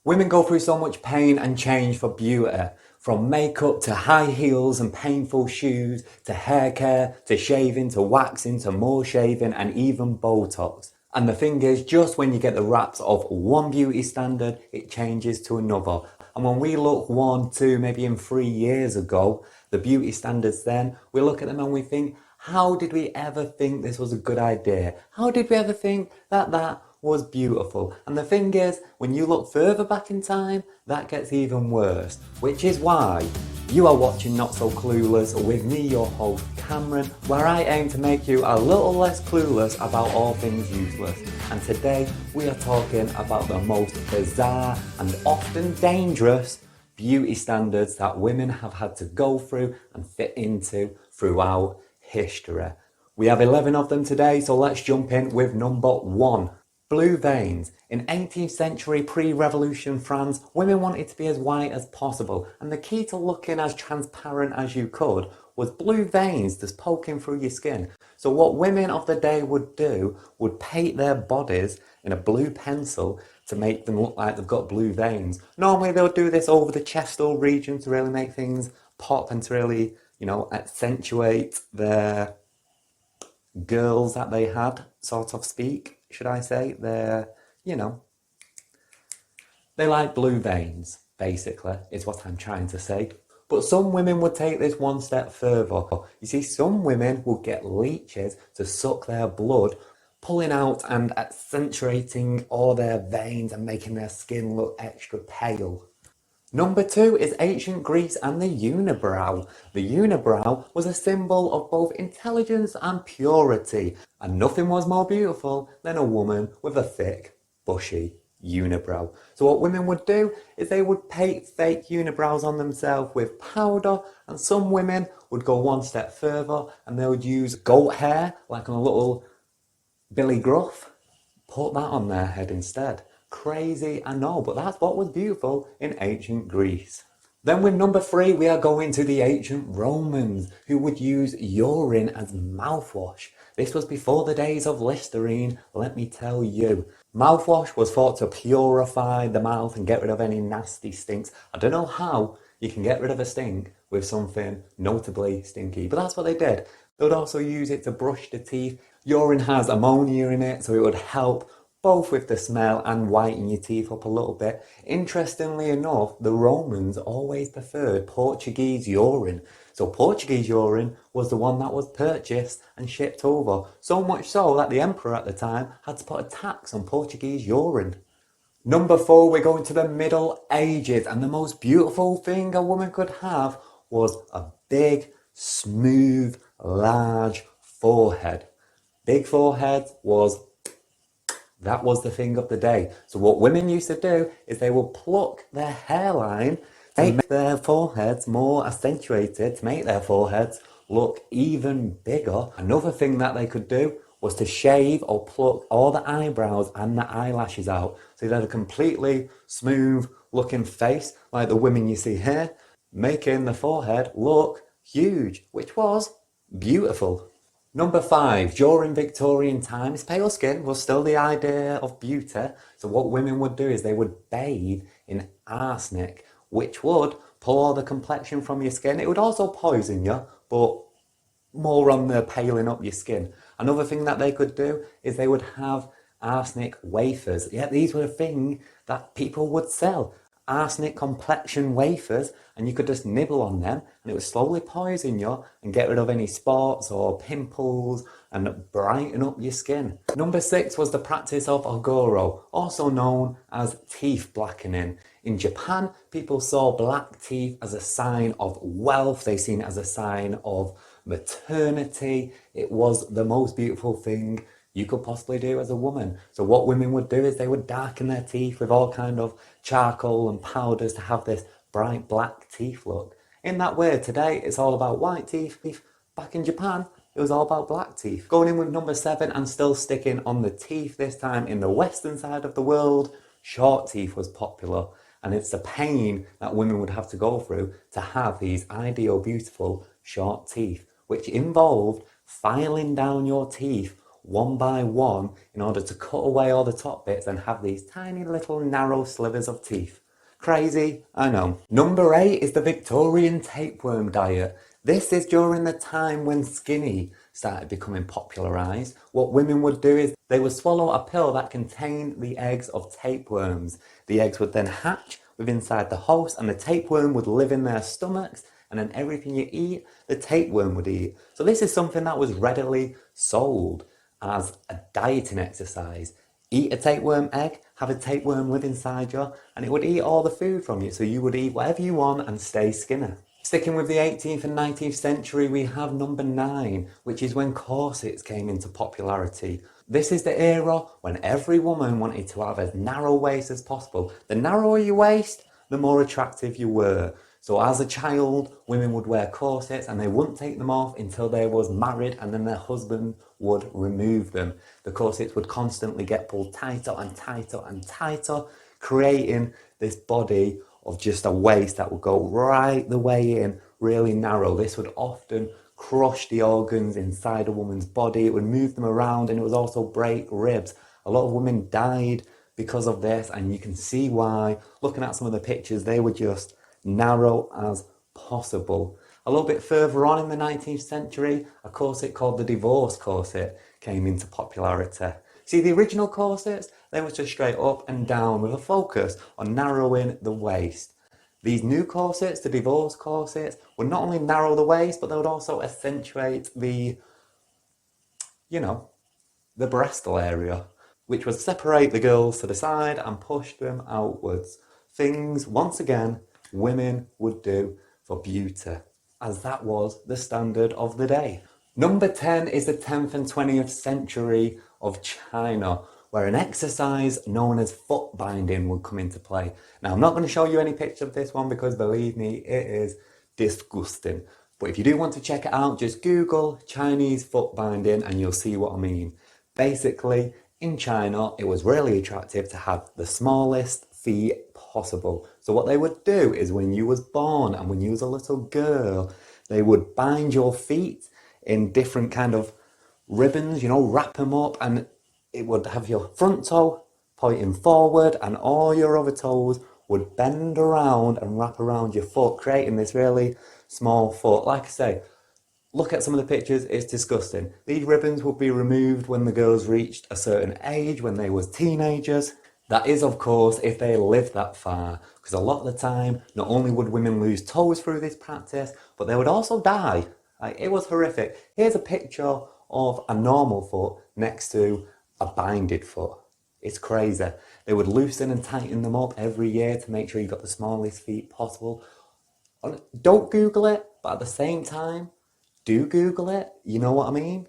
Women go through so much pain and change for beauty, from makeup to high heels and painful shoes, to hair care, to shaving, to waxing, to more shaving, and even Botox. And the thing is, just when you get the wraps of one beauty standard, it changes to another. And when we look 1, 2, maybe even 3 years ago, the beauty standards then, we look at them and we think, how did we ever think this was a good idea? How did we ever think that that was beautiful? And the thing is, when you look further back in time, that gets even worse. Which is why you are watching Not So Clueless with me, your host Cameron, where I aim to make you a little less clueless about all things useless. And today we are talking about the most bizarre and often dangerous beauty standards that women have had to go through and fit into throughout history. We have 11 of them today, so let's jump in with number 1. Blue veins. In 18th century pre-revolution France, women wanted to be as white as possible, and the key to looking as transparent as you could was blue veins just poking through your skin. So what women of the day would do would paint their bodies in a blue pencil to make them look like they've got blue veins. Normally they'll do this over the chest or region to really make things pop and to really, accentuate their girls that they had, sort of speak, should I say. They like blue veins, basically, is what I'm trying to say. But some women would take this one step further. You see, some women would get leeches to suck their blood, pulling out and accentuating all their veins and making their skin look extra pale. Number 2 is ancient Greece and the unibrow. The unibrow was a symbol of both intelligence and purity, and nothing was more beautiful than a woman with a thick, bushy unibrow. So what women would do is they would paint fake unibrows on themselves with powder, and some women would go one step further and they would use goat hair, like on a little Billy Gruff, put that on their head instead. Crazy, I know, but that's what was beautiful in ancient Greece. Then with number 3, we are going to the ancient Romans, who would use urine as mouthwash. This was before the days of Listerine, let me tell you. Mouthwash was thought to purify the mouth and get rid of any nasty stinks. I don't know how you can get rid of a stink with something notably stinky, but that's what they did. They would also use it to brush the teeth. Urine has ammonia in it, so it would help both with the smell and whiten your teeth up a little bit. Interestingly enough, the Romans always preferred Portuguese urine. So Portuguese urine was the one that was purchased and shipped over. So much so that the emperor at the time had to put a tax on Portuguese urine. Number 4, we're going to the Middle Ages, and the most beautiful thing a woman could have was a big, smooth, large forehead. Big forehead was the thing of the day. So what women used to do is they would pluck their hairline, make their foreheads more accentuated, to make their foreheads look even bigger. Another thing that they could do was to shave or pluck all the eyebrows and the eyelashes out. So they had a completely smooth looking face, like the women you see here, making the forehead look huge, which was beautiful. Number 5, during Victorian times, pale skin was still the idea of beauty. So what women would do is they would bathe in arsenic, which would pull all the complexion from your skin. It would also poison you, but more on the paling up your skin. Another thing that they could do is they would have arsenic wafers. Yeah, these were a thing that people would sell. Arsenic complexion wafers, and you could just nibble on them and it would slowly poison you and get rid of any spots or pimples and brighten up your skin. Number 6 was the practice of Agoro, also known as teeth blackening. In Japan, people saw black teeth as a sign of wealth. They seen it as a sign of maternity. It was the most beautiful thing you could possibly do as a woman. So what women would do is they would darken their teeth with all kind of charcoal and powders to have this bright black teeth look. In that way, today it's all about white teeth. Back in Japan, it was all about black teeth. Going in with number 7 and still sticking on the teeth, this time in the western side of the world, short teeth was popular. And it's the pain that women would have to go through to have these ideal, beautiful, short teeth, which involved filing down your teeth one by one in order to cut away all the top bits and have these tiny little narrow slivers of teeth. Crazy, I know. Number 8 is the Victorian tapeworm diet. This is during the time when skinny started becoming popularised. What women would do is they would swallow a pill that contained the eggs of tapeworms. The eggs would then hatch within inside the host and the tapeworm would live in their stomachs, and then everything you eat, the tapeworm would eat. So this is something that was readily sold as a dieting exercise. Eat a tapeworm egg, have a tapeworm live inside you, and it would eat all the food from you, so you would eat whatever you want and stay skinny. Sticking with the 18th and 19th century, we have number 9, which is when corsets came into popularity. This is the era when every woman wanted to have as narrow waist as possible. The narrower your waist, the more attractive you were. So as a child, women would wear corsets and they wouldn't take them off until they was married, and then their husband would remove them. The corsets would constantly get pulled tighter and tighter and tighter, creating this body of just a waist that would go right the way in, really narrow. This would often crush the organs inside a woman's body. It would move them around, and it would also break ribs. A lot of women died because of this, and you can see why. Looking at some of the pictures, they were just narrow as possible. A little bit further on in the 19th century, a corset called the divorce corset came into popularity. See, the original corsets, they were just straight up and down with a focus on narrowing the waist. These new corsets, the divorce corsets, would not only narrow the waist, but they would also accentuate the, the breastal area, which would separate the girls to the side and push them outwards. Things, once again, women would do for beauty, as that was the standard of the day. Number 10 is the 10th and 20th century of China, where an exercise known as foot binding would come into play. Now, I'm not going to show you any picture of this one because, believe me, it is disgusting. But if you do want to check it out, just Google Chinese foot binding and you'll see what I mean. Basically, in China, it was really attractive to have the smallest feet possible. So what they would do is when you was born and when you was a little girl, they would bind your feet in different kind of ribbons, wrap them up, and it would have your front toe pointing forward and all your other toes would bend around and wrap around your foot, creating this really small foot. Like I say, look at some of the pictures, it's disgusting. These ribbons would be removed when the girls reached a certain age, when they was teenagers. That is, of course, if they lived that far, because a lot of the time, not only would women lose toes through this practice, but they would also die. It was horrific. Here's a picture of a normal foot next to a binded foot. It's crazy. They would loosen and tighten them up every year to make sure you got the smallest feet possible. Don't Google it, but at the same time, do Google it. You know what I mean?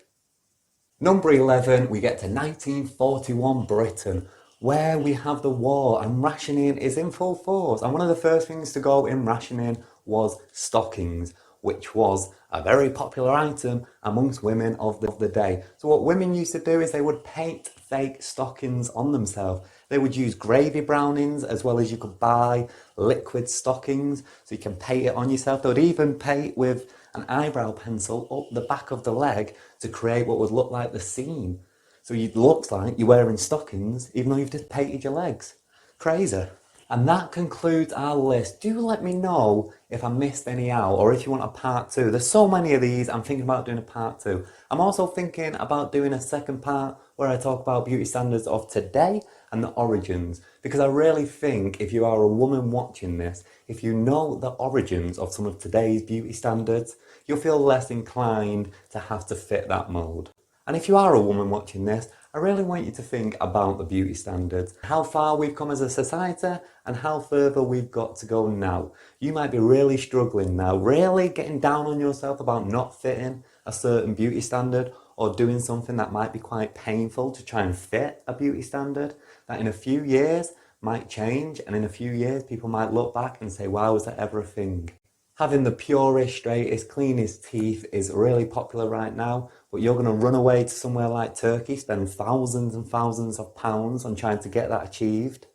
Number 11, we get to 1941 Britain, where we have the war and rationing is in full force. And one of the first things to go in rationing was stockings, which was a very popular item amongst women of the day. So what women used to do is they would paint fake stockings on themselves. They would use gravy brownings, as well as you could buy liquid stockings, so you can paint it on yourself. They would even paint with an eyebrow pencil up the back of the leg to create what would look like the seam. So it looks like you're wearing stockings, even though you've just painted your legs. Crazy. And that concludes our list. Do let me know if I missed any out, or if you want a part 2. There's so many of these, I'm thinking about doing a part 2. I'm also thinking about doing a second part where I talk about beauty standards of today and the origins. Because I really think if you are a woman watching this, if you know the origins of some of today's beauty standards, you'll feel less inclined to have to fit that mold. And if you are a woman watching this, I really want you to think about the beauty standards, how far we've come as a society and how further we've got to go now. You might be really struggling now, really getting down on yourself about not fitting a certain beauty standard, or doing something that might be quite painful to try and fit a beauty standard that in a few years might change, and in a few years people might look back and say, wow, was that ever a thing? Having the purest, straightest, cleanest teeth is really popular right now, but you're going to run away to somewhere like Turkey, spend thousands and thousands of pounds on trying to get that achieved.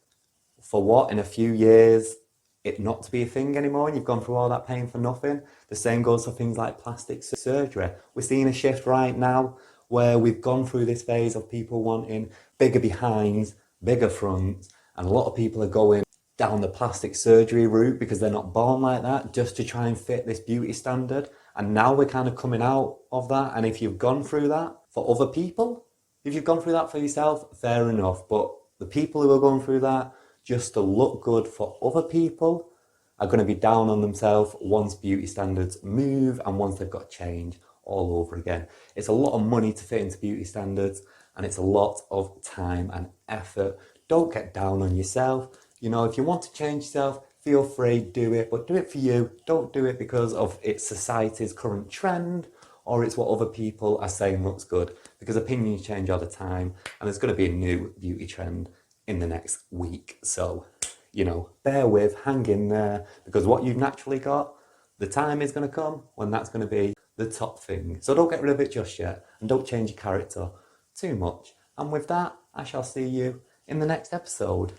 For what? In a few years, it not to be a thing anymore, and you've gone through all that pain for nothing. The same goes for things like plastic surgery. We're seeing a shift right now where we've gone through this phase of people wanting bigger behinds, bigger fronts, and a lot of people are going down the plastic surgery route because they're not born like that, just to try and fit this beauty standard. And now we're kind of coming out of that. And if you've gone through that for other people, if you've gone through that for yourself, fair enough. But the people who are going through that just to look good for other people are going to be down on themselves once beauty standards move and once they've got to change all over again. It's a lot of money to fit into beauty standards, and it's a lot of time and effort. Don't get down on yourself. You know, if you want to change yourself, feel free, do it, but do it for you. Don't do it because of it's society's current trend or it's what other people are saying looks good, because opinions change all the time and there's going to be a new beauty trend in the next week. So, you know, bear with, hang in there, because what you've naturally got, the time is going to come when that's going to be the top thing. So don't get rid of it just yet, and don't change your character too much. And with that, I shall see you in the next episode.